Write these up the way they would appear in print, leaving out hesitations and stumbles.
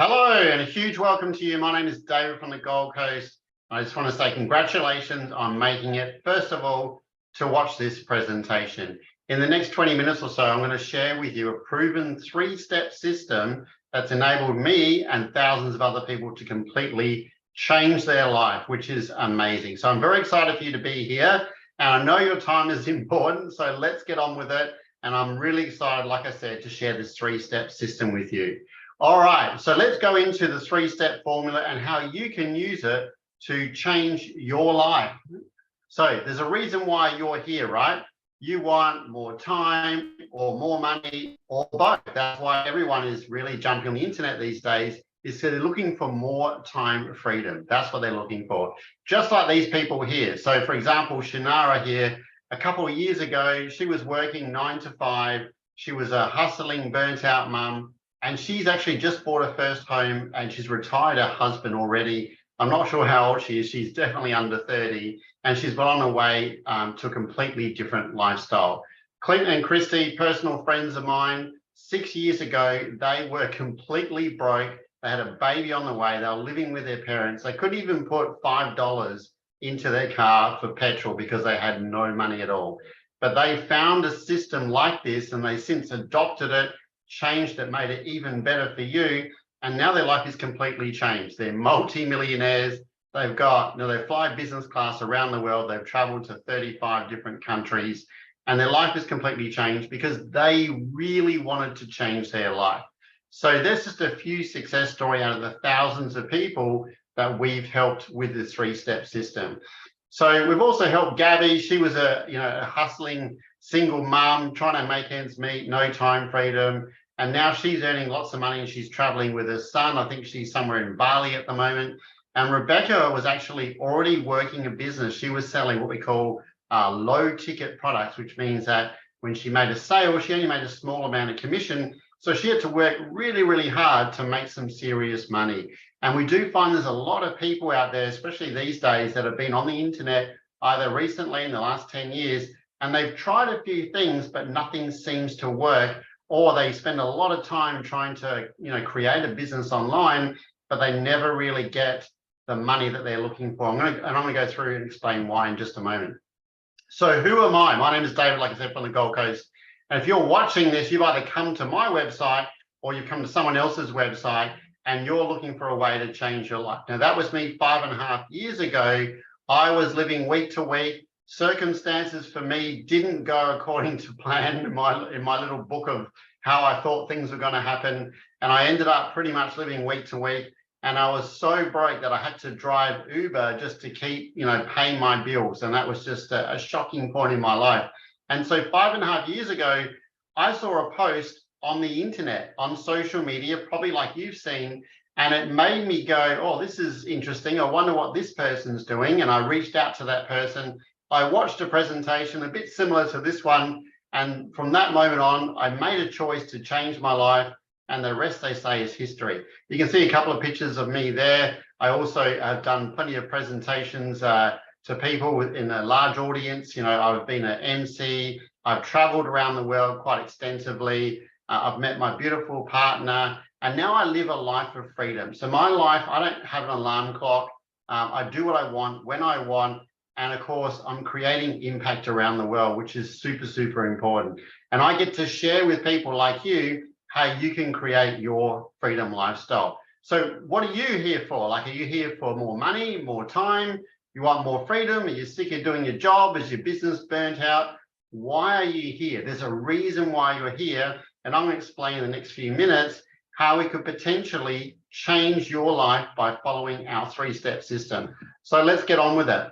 Hello, and a huge welcome to you. My name is David from the Gold Coast. I just want to say congratulations on making it, first of all, to watch this presentation. In the next 20 minutes or so, I'm going to share with you a proven three-step system that's enabled me and thousands of other people to completely change their life, which is amazing. So I'm very excited for you to be here. And I know your time is important, so let's get on with it. And I'm really excited, like I said, to share this three-step system with you. All right, so let's go into the three-step formula and how you can use it to change your life. So there's a reason why you're here, right? You want more time or more money or both. That's why everyone is really jumping on the internet these days, is they're looking for more time freedom. That's what they're looking for. Just like these people here. So for example, Shanara here, a couple of years ago, she was working 9 to 5. She was a hustling, burnt out mum. And she's actually just bought her first home and she's retired her husband already. I'm not sure how old she is. She's definitely under 30 and she's on her way to a completely different lifestyle. Clint and Christy, personal friends of mine, 6 years ago, they were completely broke. They had a baby on the way. They were living with their parents. They couldn't even put $5 into their car for petrol because they had no money at all. But they found a system like this and they since adopted it, changed it, made it even better for you, and now their life is completely changed. They're multi-millionaires. They've got, they fly business class around the world. They've traveled to 35 different countries, and their life is completely changed because they really wanted to change their life. So there's just a few success stories out of the thousands of people that we've helped with the three-step system. So we've also helped Gabby. She was a hustling single mom trying to make ends meet, no time freedom. And now she's earning lots of money and she's traveling with her son. I think she's somewhere in Bali at the moment. And Rebecca was actually already working a business. She was selling what we call low ticket products, which means that when she made a sale, she only made a small amount of commission. So she had to work really, really hard to make some serious money. And we do find there's a lot of people out there, especially these days, that have been on the internet either recently in the last 10 years, and they've tried a few things, but nothing seems to work. Or they spend a lot of time trying to, create a business online, but they never really get the money that they're looking for. I'm going to go through and explain why in just a moment. So who am I? My name is David, like I said, from the Gold Coast. And if you're watching this, you've either come to my website or you've come to someone else's website and you're looking for a way to change your life. Now, that was me 5.5 years ago. I was living week to week. Circumstances for me didn't go according to plan in my little book of how I thought things were going to happen. And I ended up pretty much living week to week. And I was so broke that I had to drive Uber just to keep, paying my bills. And that was just a shocking point in my life. And so 5.5 years ago, I saw a post on the internet, on social media, probably like you've seen, and it made me go, oh, this is interesting. I wonder what this person's doing. And I reached out to that person. I watched a presentation a bit similar to this one. And from that moment on, I made a choice to change my life. And the rest, they say, is history. You can see a couple of pictures of me there. I also have done plenty of presentations to people in a large audience. I've been an MC. I've traveled around the world quite extensively. I've met my beautiful partner. And now I live a life of freedom. So my life, I don't have an alarm clock. I do what I want, when I want. And of course, I'm creating impact around the world, which is super, super important. And I get to share with people like you how you can create your freedom lifestyle. So what are you here for? Like, are you here for more money, more time? You want more freedom? Are you sick of doing your job? Is your business burnt out? Why are you here? There's a reason why you're here. And I'm going to explain in the next few minutes how we could potentially change your life by following our three-step system. So let's get on with it.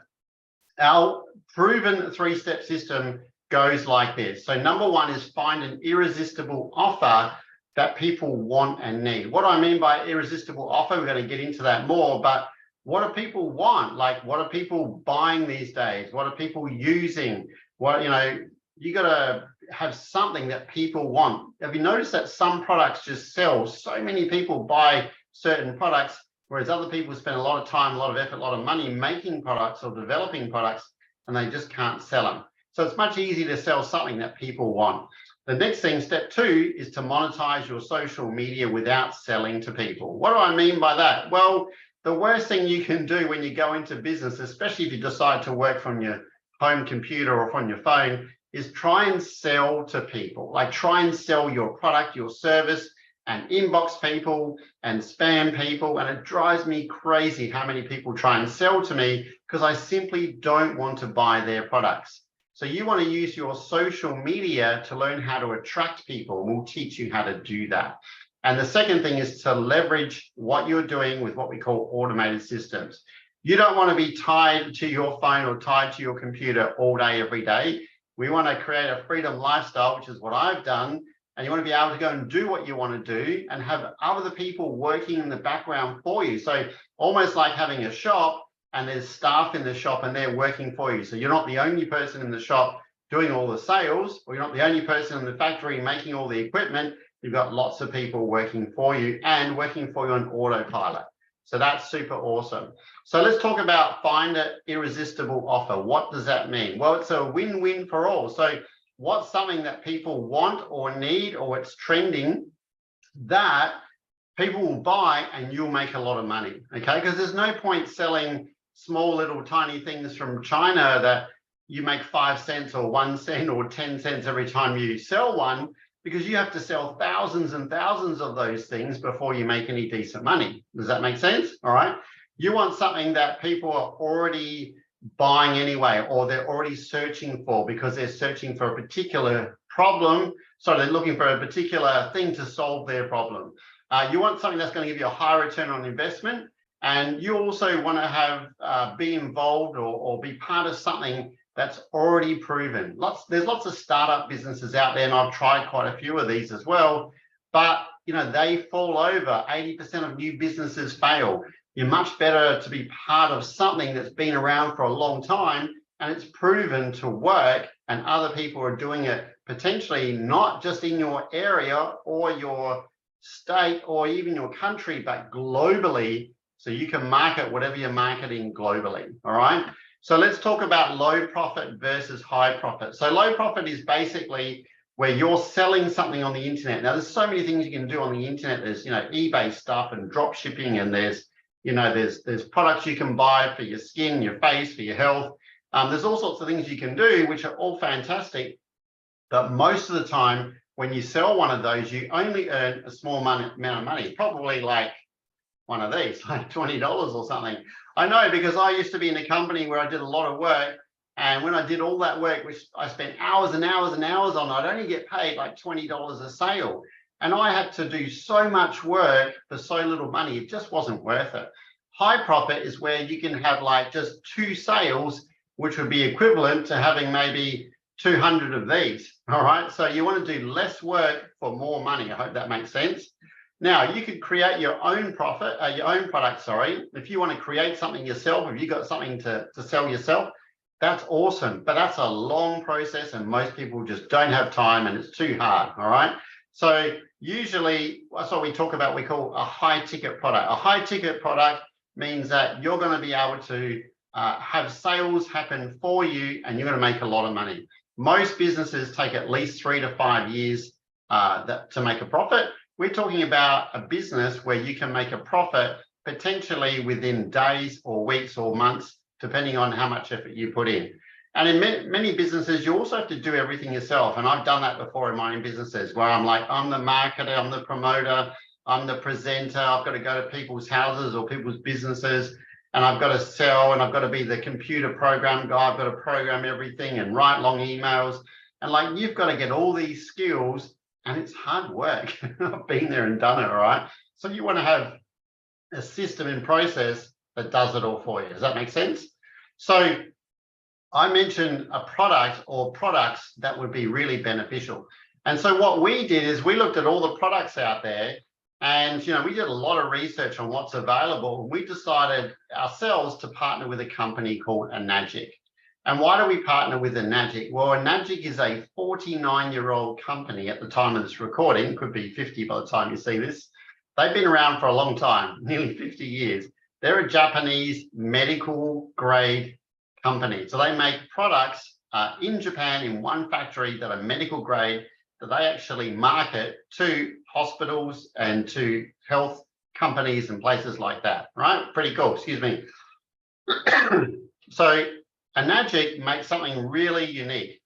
Our proven three-step system goes like this. So number one is find an irresistible offer that people want and need. What do I mean by irresistible offer? We're going to get into that more, but what do people want? Like, what are people buying these days? What are people using? What, you got to have something that people want. Have you noticed that some products just sell? So many people buy certain products, whereas other people spend a lot of time, a lot of effort, a lot of money making products or developing products, and they just can't sell them. So it's much easier to sell something that people want. The next thing, step 2, is to monetize your social media without selling to people. What do I mean by that? Well, the worst thing you can do when you go into business, especially if you decide to work from your home computer or from your phone, is try and sell to people. Like, try and sell your product, your service, and inbox people and spam people. And it drives me crazy how many people try and sell to me because I simply don't want to buy their products. So you want to use your social media to learn how to attract people. We'll teach you how to do that. And the second thing is to leverage what you're doing with what we call automated systems. You don't want to be tied to your phone or tied to your computer all day, every day. We want to create a freedom lifestyle, which is what I've done. And you want to be able to go and do what you want to do and have other people working in the background for you. So almost like having a shop, and there's staff in the shop and they're working for you. So you're not the only person in the shop doing all the sales, or you're not the only person in the factory making all the equipment. You've got lots of people working for you and working for you on autopilot. So that's super awesome. So let's talk about find an irresistible offer. What does that mean? Well, it's a win-win for all. So what's something that people want or need, or it's trending that people will buy and you'll make a lot of money, okay? Because there's no point selling small little tiny things from China that you make 5 cents or 1 cent or 10 cents every time you sell one, because you have to sell thousands and thousands of those things before you make any decent money. Does that make sense? All right. You want something that people are already buying anyway, or they're already searching for because they're searching for a particular problem. So they're looking for a particular thing to solve their problem. You want something that's going to give you a high return on investment. And you also want to have be involved or be part of something that's already proven. There's lots of startup businesses out there, and I've tried quite a few of these as well. But you know, they fall over. 80% of new businesses fail. You're much better to be part of something that's been around for a long time and it's proven to work, and other people are doing it potentially not just in your area or your state or even your country, but globally. So you can market whatever you're marketing globally, all right? So let's talk about low profit versus high profit. So low profit is basically where you're selling something on the internet. Now, there's so many things you can do on the internet. There's, you know, eBay stuff and drop shipping, and there's, you know, there's products you can buy for your skin, your face, for your health. There's all sorts of things you can do, which are all fantastic. But most of the time, when you sell one of those, you only earn a small amount of money, probably like one of these, like $20 or something. I know, because I used to be in a company where I did a lot of work, and when I did all that work, which I spent hours and hours and hours on, I'd only get paid like $20 a sale. And I had to do so much work for so little money, it just wasn't worth it. High profit is where you can have like just 2 sales, which would be equivalent to having maybe 200 of these, all right? So you want to do less work for more money. I hope that makes sense. Now, you could create your own product, sorry. If you want to create something yourself, if you've got something to sell yourself, that's awesome. But that's a long process, and most people just don't have time, and it's too hard, all right? So usually, that's what we talk about, we call a high ticket product. A high ticket product means that you're going to be able to have sales happen for you, and you're going to make a lot of money. Most businesses take at least 3 to 5 years to make a profit. We're talking about a business where you can make a profit potentially within days or weeks or months, depending on how much effort you put in. And in many businesses, you also have to do everything yourself. And I've done that before in my own businesses, where I'm like, I'm the marketer, I'm the promoter, I'm the presenter. I've got to go to people's houses or people's businesses, and I've got to sell, and I've got to be the computer program guy. I've got to program everything and write long emails. And like, you've got to get all these skills, and it's hard work. I've been there and done it, all right? So you want to have a system in process that does it all for you. Does that make sense? So I mentioned a product or products that would be really beneficial. And so what we did is we looked at all the products out there, and you know, we did a lot of research on what's available. We decided ourselves to partner with a company called Enagic. And why do we partner with Enagic? Well, Enagic is a 49-year-old company at the time of this recording, could be 50 by the time you see this. They've been around for a long time, nearly 50 years. They're a Japanese medical grade company. So they make products in Japan in one factory that are medical grade, that they actually market to hospitals and to health companies and places like that, right? Pretty cool, excuse me. So Enagic makes something really unique.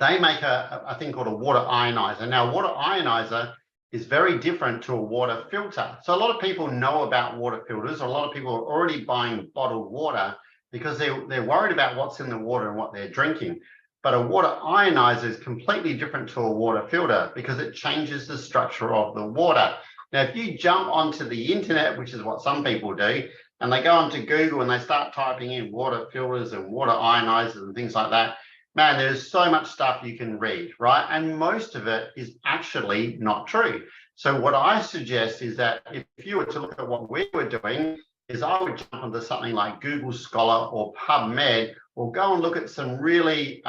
They make a thing called a water ionizer. Now, water ionizer is very different to a water filter. So a lot of people know about water filters. A lot of people are already buying bottled water because they're worried about what's in the water and what they're drinking. But a water ionizer is completely different to a water filter because it changes the structure of the water. Now, if you jump onto the internet, which is what some people do, and they go onto Google and they start typing in water filters and water ionizers and things like that, man, there's so much stuff you can read, right? And most of it is actually not true. So what I suggest is that if you were to look at what we were doing, is I would jump onto something like Google Scholar or PubMed, or go and look at some really,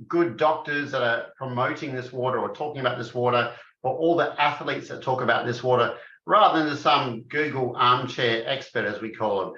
good doctors that are promoting this water or talking about this water, or all the athletes that talk about this water, rather than some Google armchair expert, as we call them.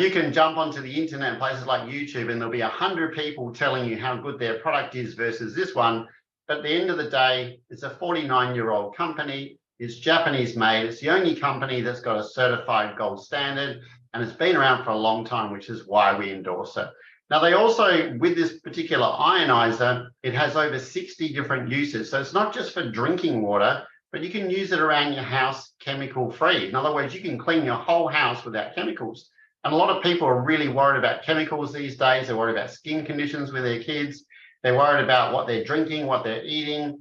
You can jump onto the internet and places like YouTube, and there'll be 100 people telling you how good their product is versus this one. But at the end of the day, it's a 49-year-old company. It's Japanese made. It's the only company that's got a certified gold standard, and it's been around for a long time, which is why we endorse it. Now, they also, with this particular ionizer, it has over 60 different uses. So it's not just for drinking water, but you can use it around your house chemical free. In other words, you can clean your whole house without chemicals. And a lot of people are really worried about chemicals these days. They're worried about skin conditions with their kids. They're worried about what they're drinking, what they're eating.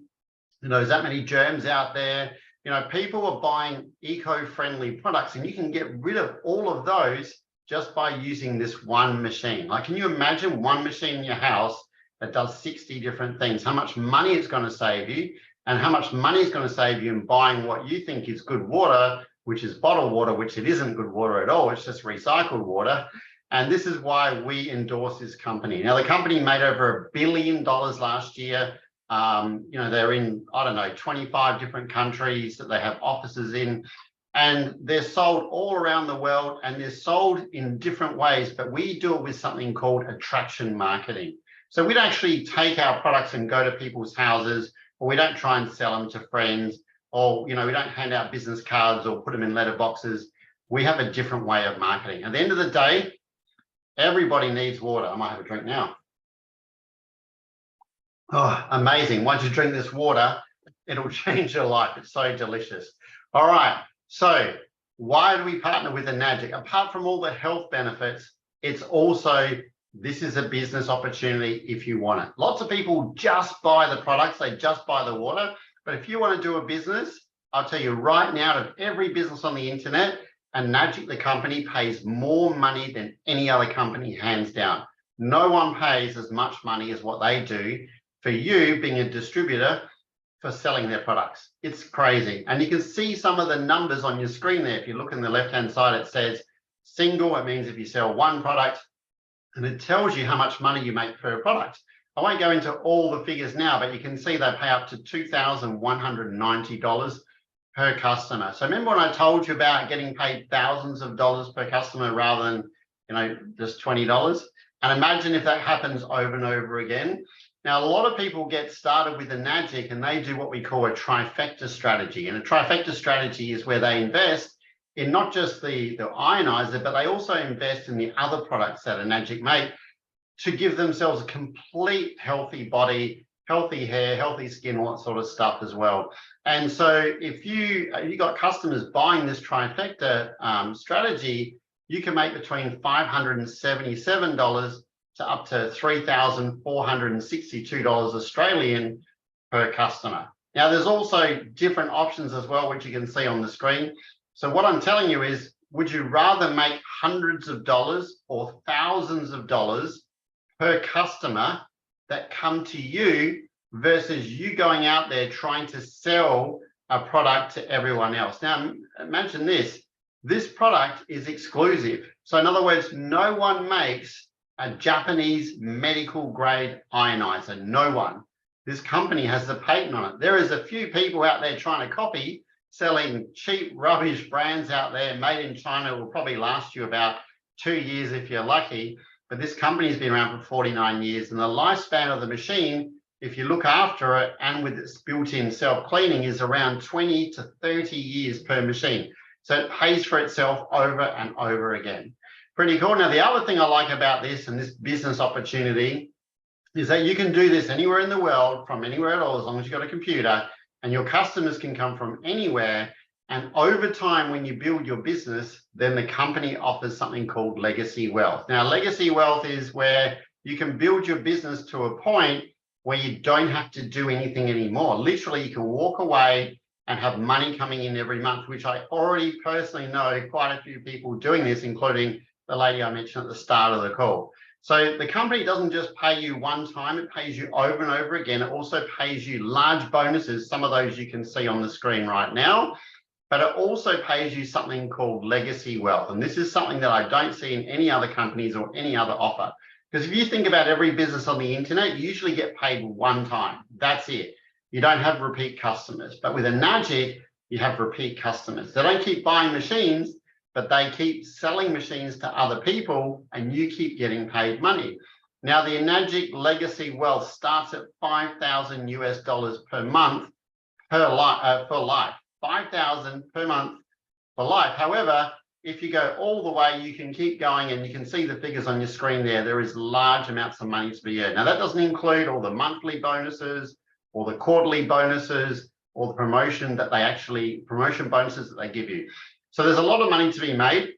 There's that many germs out there. People are buying eco-friendly products, and you can get rid of all of those just by using this one machine. Like, can you imagine one machine in your house that does 60 different things? How much money it's going to save you, and how much money it's going to save you in buying what you think is good water, which is bottled water, which it isn't good water at all. It's just recycled water. And this is why we endorse this company. Now, the company made over $1 billion last year. They're in, 25 different countries that they have offices in, and they're sold all around the world, and they're sold in different ways, but we do it with something called attraction marketing. So we don't actually take our products and go to people's houses, or we don't try and sell them to friends, or, we don't hand out business cards or put them in letter boxes. We have a different way of marketing. At the end of the day, everybody needs water. I might have a drink now. Oh, amazing. Once you drink this water, it'll change your life. It's so delicious. All right. So why do we partner with Enagic? Apart from all the health benefits, it's also, this is a business opportunity if you want it. Lots of people just buy the products. They just buy the water. But if you want to do a business, I'll tell you right now, out of every business on the internet, Enagic, the company, pays more money than any other company, hands down. No one pays as much money as what they do for you being a distributor for selling their products. It's crazy. And you can see some of the numbers on your screen there. If you look on the left-hand side, it says single. It means if you sell one product, and it tells you how much money you make per product. I won't go into all the figures now, but you can see they pay up to $2,190 per customer. So remember when I told you about getting paid thousands of dollars per customer rather than, just $20? And imagine if that happens over and over again. Now, a lot of people get started with Enagic, and they do what we call a trifecta strategy. And a trifecta strategy is where they invest in not just the ionizer, but they also invest in the other products that Enagic make to give themselves a complete healthy body, healthy hair, healthy skin, all that sort of stuff as well. And so if you got customers buying this trifecta strategy, you can make between $577 to up to $3,462 Australian per customer. Now, there's also different options as well, which you can see on the screen. So what I'm telling you is, would you rather make hundreds of dollars or thousands of dollars per customer that come to you versus you going out there trying to sell a product to everyone else? Now, imagine this. This product is exclusive. So in other words, no one makes a Japanese medical grade ionizer. No one. This company has the patent on it. There is a few people out there trying to copy, selling cheap rubbish brands out there made in China. Will probably last you about 2 years if you're lucky. But this company has been around for 49 years, and the lifespan of the machine if you look after it and with its built-in self-cleaning, is around 20 to 30 years per machine. So it pays for itself over and over again. Pretty cool. Now, the other thing I like about this and this business opportunity is that you can do this anywhere in the world, from anywhere at all, as long as you've got a computer, and your customers can come from anywhere. And over time, when you build your business, then the company offers something called legacy wealth. Now, legacy wealth is where you can build your business to a point where you don't have to do anything anymore. Literally, you can walk away and have money coming in every month, which I already personally know quite a few people doing this, including the lady I mentioned at the start of the call. So the company doesn't just pay you one time, it pays you over and over again. It also pays you large bonuses. Some of those you can see on the screen right now, but it also pays you something called legacy wealth. And this is something that I don't see in any other companies or any other offer. Because if you think about every business on the internet, you usually get paid one time. That's it. You don't have repeat customers. But with Enagic, you have repeat customers. They don't keep buying machines, but they keep selling machines to other people and you keep getting paid money. Now, the Enagic legacy wealth starts at $5,000 US per month for life. 5,000 per month for life. However, if you go all the way, you can keep going, and you can see the figures on your screen there. There is large amounts of money to be earned. Now, that doesn't include all the monthly bonuses or the quarterly bonuses or the promotion bonuses that they give you. So there's a lot of money to be made.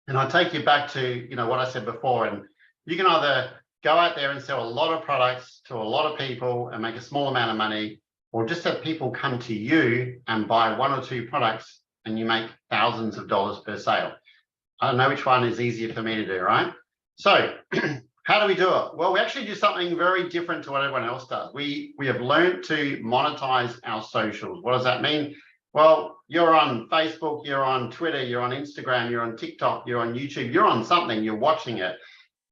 And I'll take you back to, what I said before. And you can either go out there and sell a lot of products to a lot of people and make a small amount of money, or just have people come to you and buy one or two products and you make thousands of dollars per sale. I don't know which one is easier for me to do, right? So how do we do it? Well, we actually do something very different to what everyone else does. We have learned to monetize our socials. What does that mean? Well, you're on Facebook, you're on Twitter, you're on Instagram, you're on TikTok, you're on YouTube, you're on something, you're watching it.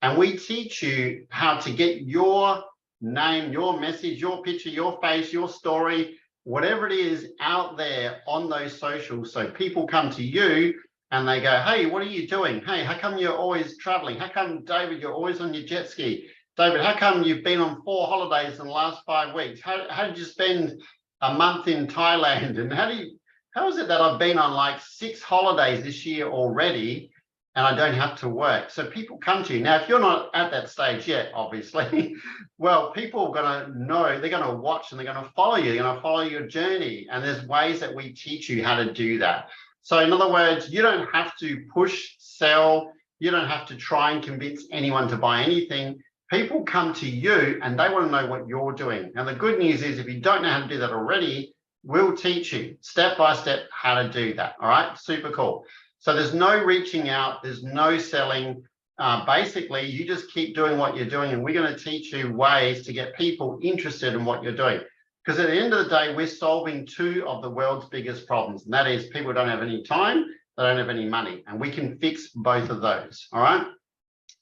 And we teach you how to get your name, your message, your picture, your face, your story, whatever it is out there on those socials. So people come to you and they go, hey, what are you doing? Hey, how come you're always traveling? How come, David, you're always on your jet ski? David, how come you've been on 4 holidays in the last 5 weeks? How did you spend a month in Thailand? And how is it that I've been on like 6 holidays this year already and I don't have to work? So people come to you. Now, if you're not at that stage yet, obviously, well, people are going to know, they're going to watch and they're going to follow you. They're going to follow your journey. And there's ways that we teach you how to do that. So in other words, you don't have to push, sell. You don't have to try and convince anyone to buy anything. People come to you and they want to know what you're doing. And the good news is, if you don't know how to do that already, we'll teach you step by step how to do that. All right, super cool. So there's no reaching out, there's no selling. Basically, you just keep doing what you're doing, and we're going to teach you ways to get people interested in what you're doing. Because at the end of the day, we're solving 2 of the world's biggest problems, and that is people don't have any time, they don't have any money, and we can fix both of those. All right,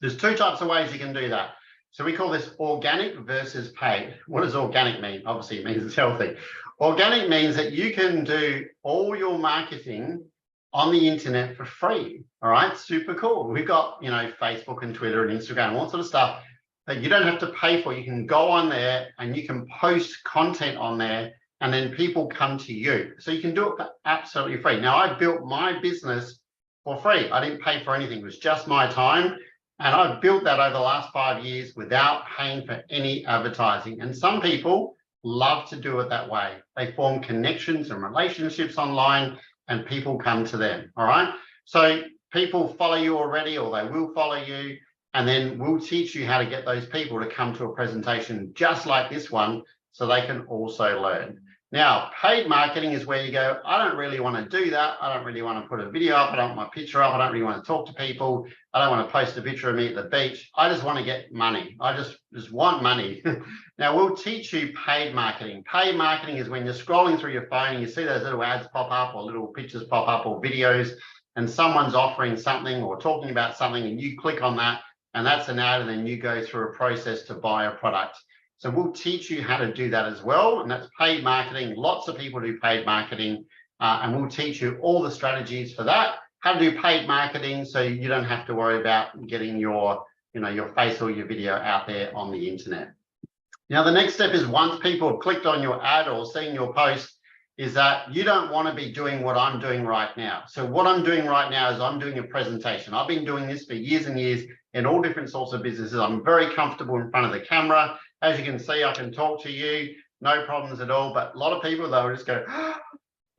there's 2 types of ways you can do that. So we call this organic versus paid. What does organic mean? Obviously, it means it's healthy. Organic means that you can do all your marketing on the internet for free. All right, super cool. We've got, Facebook and Twitter and Instagram and all sort of stuff that you don't have to pay for. You can go on there and you can post content on there, and then people come to you. So you can do it for absolutely free. Now, I built my business for free. I didn't pay for anything. It was just my time. And I've built that over the last 5 years without paying for any advertising. And some people love to do it that way. They form connections and relationships online, and people come to them. All right. So people follow you already, or they will follow you. And then we'll teach you how to get those people to come to a presentation just like this one, so they can also learn. Now, paid marketing is where you go, I don't really want to do that. I don't really want to put a video up. I don't want my picture up. I don't really want to talk to people. I don't want to post a picture of me at the beach. I just want to get money. I just want money. Now, we'll teach you paid marketing. Paid marketing is when you're scrolling through your phone and you see those little ads pop up, or little pictures pop up, or videos, and someone's offering something or talking about something, and you click on that, and that's an ad, and then you go through a process to buy a product. So we'll teach you how to do that as well, and that's paid marketing. Lots of people do paid marketing, and we'll teach you all the strategies for that, how to do paid marketing so you don't have to worry about getting your, your face or your video out there on the internet. Now, the next step is once people have clicked on your ad or seen your post, is that you don't want to be doing what I'm doing right now. So what I'm doing right now is I'm doing a presentation. I've been doing this for years and years in all different sorts of businesses. I'm very comfortable in front of the camera. As you can see, I can talk to you, no problems at all. But a lot of people, they'll just go, oh,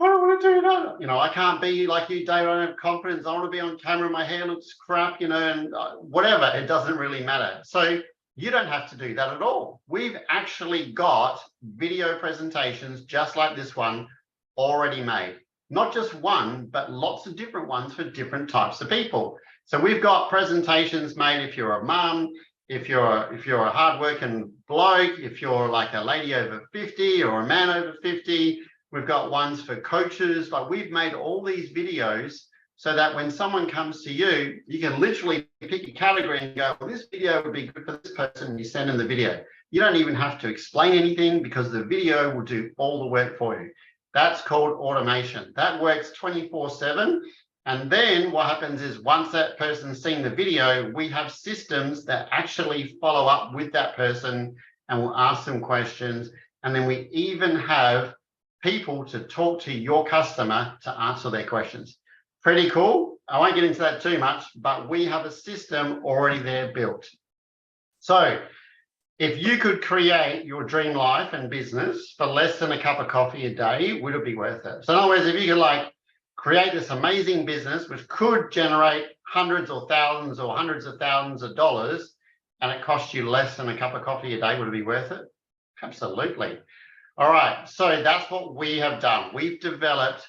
I don't want to do that. You know, I can't be like you, Dave. I don't have confidence. I want to be on camera. My hair looks crap, you know, and whatever. It doesn't really matter. So you don't have to do that at all. We've actually got video presentations just like this one already made. Not just one, but lots of different ones for different types of people. So we've got presentations made if you're a mum, if you're a hardworking bloke, if you're like a lady over 50 or a man over 50. We've got ones for coaches. Like, we've made all these videos so that when someone comes to you, you can literally pick a category and go, well, this video would be good for this person, and you send them the video. You don't even have to explain anything because the video will do all the work for you. That's called automation. That works 24/7. And then what happens is once that person's seen the video, we have systems that actually follow up with that person and will ask them questions. And then we even have people to talk to your customer to answer their questions. Pretty cool. I won't get into that too much, but we have a system already there built. So if you could create your dream life and business for less than a cup of coffee a day, would it be worth it? So in other words, if you could like create this amazing business, which could generate hundreds or thousands or hundreds of thousands of dollars, and it costs you less than a cup of coffee a day, would it be worth it? Absolutely. All right. So that's what we have done. We've developed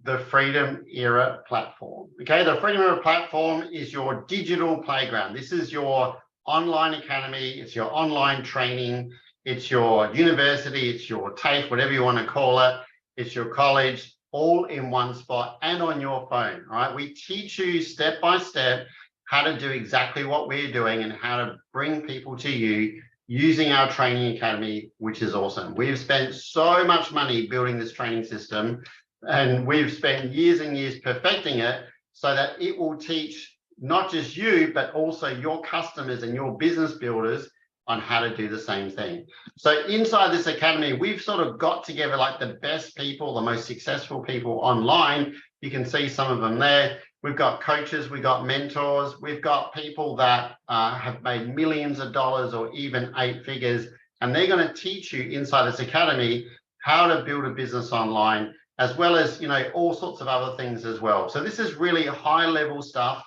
the Freedom Era platform. Okay, the Freedom Era platform is your digital playground. This is your online academy, it's your online training, it's your university, it's your TAFE, whatever you want to call it, it's your college, all in one spot and on your phone. All right, we teach you step by step how to do exactly what we're doing and how to bring people to you using our training academy, which is awesome. We've spent so much money building this training system, and we've spent years and years perfecting it so that it will teach not just you, but also your customers and your business builders on how to do the same thing. So inside this academy, we've sort of got together like the best people, the most successful people online. You can see some of them there. We've got coaches, we've got mentors, we've got people that have made millions of dollars or even 8 figures, and they're going to teach you inside this academy how to build a business online, as well as, you know, all sorts of other things as well. So this is really high level stuff.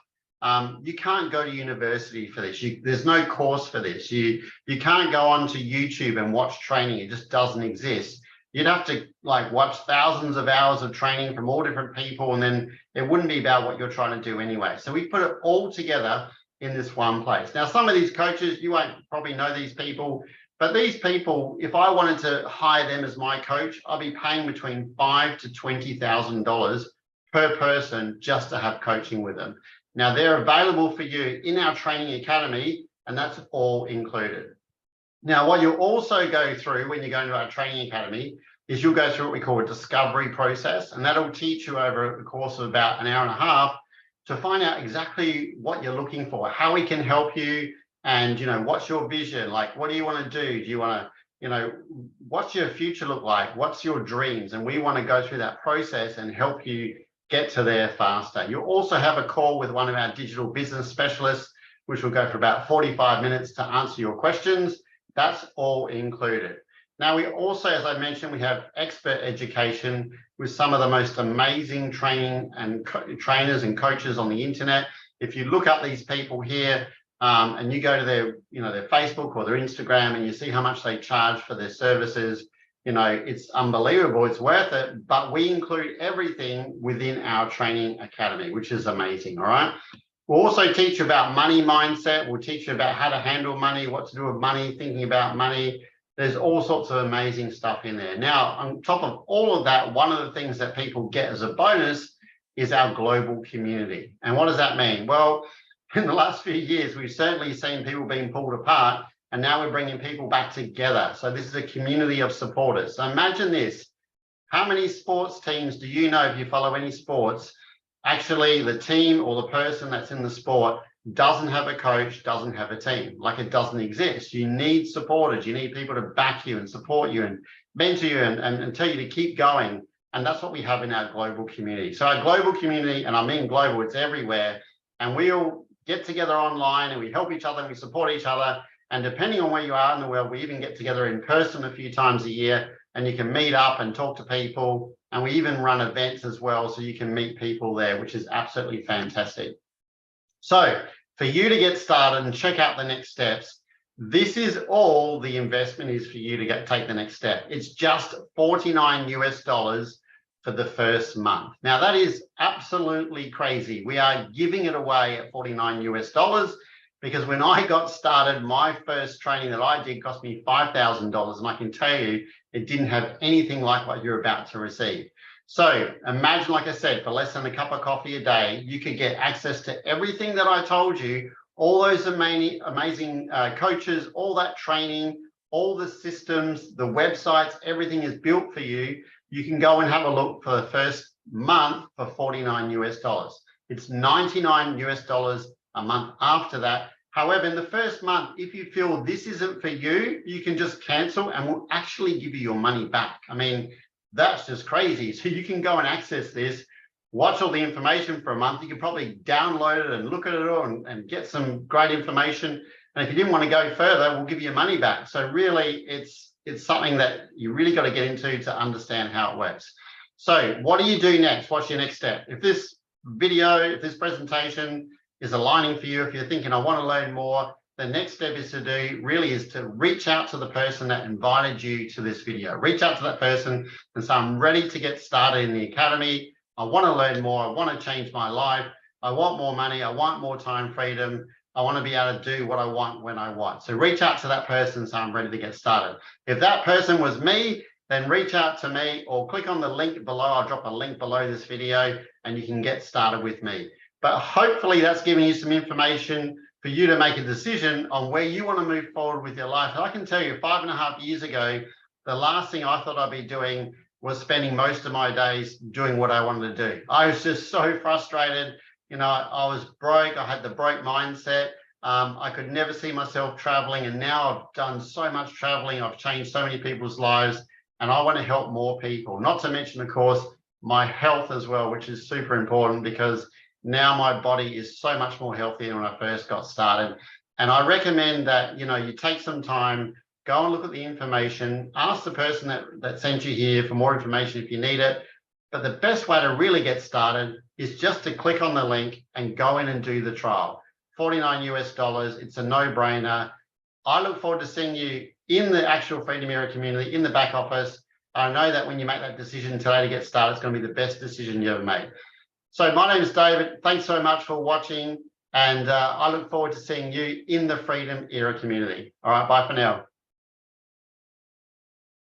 You can't go to university for this. There's no course for this. You can't go onto YouTube and watch training. It just doesn't exist. You'd have to like watch thousands of hours of training from all different people, and then it wouldn't be about what you're trying to do anyway. So we put it all together in this one place. Now, some of these coaches, you won't probably know these people, but these people, if I wanted to hire them as my coach, I'd be paying between $5,000 to $20,000 per person just to have coaching with them. Now, they're available for you in our training academy, and that's all included. Now, what you'll also go through when you go into our training academy is you'll go through what we call a discovery process, and that'll teach you over the course of about an hour and a half to find out exactly what you're looking for, how we can help you, and, you know, what's your vision? Like, what do you want to do? Do you want to, you know, what's your future look like? What's your dreams? And we want to go through that process and help you get to there faster. You'll also have a call with one of our digital business specialists, which will go for about 45 minutes to answer your questions. That's all included. Now, we also, as I mentioned, we have expert education with some of the most amazing training and trainers and coaches on the internet. If you look up these people here and you go to their, you know, their Facebook or their Instagram, and you see how much they charge for their services, you know, it's unbelievable. It's worth it. But we include everything within our training academy, which is amazing. All right. We'll also teach you about money mindset. We'll teach you about how to handle money, what to do with money, thinking about money. There's all sorts of amazing stuff in there. Now, on top of all of that, one of the things that people get as a bonus is our global community. And what does that mean? Well, in the last few years, we've certainly seen people being pulled apart, and now we're bringing people back together. So this is a community of supporters. So imagine this. How many sports teams do you know, if you follow any sports, actually the team or the person that's in the sport doesn't have a coach, doesn't have a team. Like, it doesn't exist. You need supporters. You need people to back you and support you and mentor you and tell you to keep going. And that's what we have in our global community. So our global community, and I mean global, it's everywhere. And we all get together online and we help each other and we support each other. And depending on where you are in the world, we even get together in person a few times a year, and you can meet up and talk to people. And we even run events as well, so you can meet people there, which is absolutely fantastic. So for you to get started and check out the next steps, this is all the investment is for you to take the next step. It's just $49 US for the first month. Now that is absolutely crazy. We are giving it away at $49 US because when I got started, my first training that I did cost me $5,000, and I can tell you it didn't have anything like what you're about to receive. So imagine, like I said, for less than a cup of coffee a day, you could get access to everything that I told you, all those amazing coaches, all that training, all the systems, the websites, everything is built for you. You can go and have a look for the first month for $49 US. It's $99 US a month after that. However, in the first month, if you feel this isn't for you, you can just cancel and we'll actually give you your money back. I mean, that's just crazy. So you can go and access this, watch all the information for a month. You can probably download it and look at it all and get some great information. And if you didn't want to go further, we'll give you your money back. So really, it's something that you really got to get into to understand how it works. So what do you do next? What's your next step? If this video, if this presentation is aligning for you, if you're thinking, I want to learn more, the next step is to reach out to the person that invited you to this video. Reach out to that person and say, I'm ready to get started in the academy. I want to learn more. I want to change my life. I want more money. I want more time freedom. I want to be able to do what I want when I want. So reach out to that person and say, I'm ready to get started. If that person was me, then reach out to me or click on the link below. I'll drop a link below this video and you can get started with me. But hopefully that's giving you some information for you to make a decision on where you want to move forward with your life. And I can tell you 5.5 years ago, the last thing I thought I'd be doing was spending most of my days doing what I wanted to do. I was just so frustrated. You know, I was broke. I had the broke mindset. I could never see myself traveling. And now I've done so much traveling. I've changed so many people's lives and I want to help more people. Not to mention, of course, my health as well, which is super important because now my body is so much more healthy than when I first got started. And I recommend that, you know, you take some time, go and look at the information, ask the person that sent you here for more information if you need it. But the best way to really get started is just to click on the link and go in and do the trial. $49 US, it's a no-brainer. I look forward to seeing you in the actual Freedom Era community, in the back office. I know that when you make that decision today to get started, it's going to be the best decision you ever made. So my name is David. Thanks so much for watching. And I look forward to seeing you in the Freedom Era community. All right, bye for now.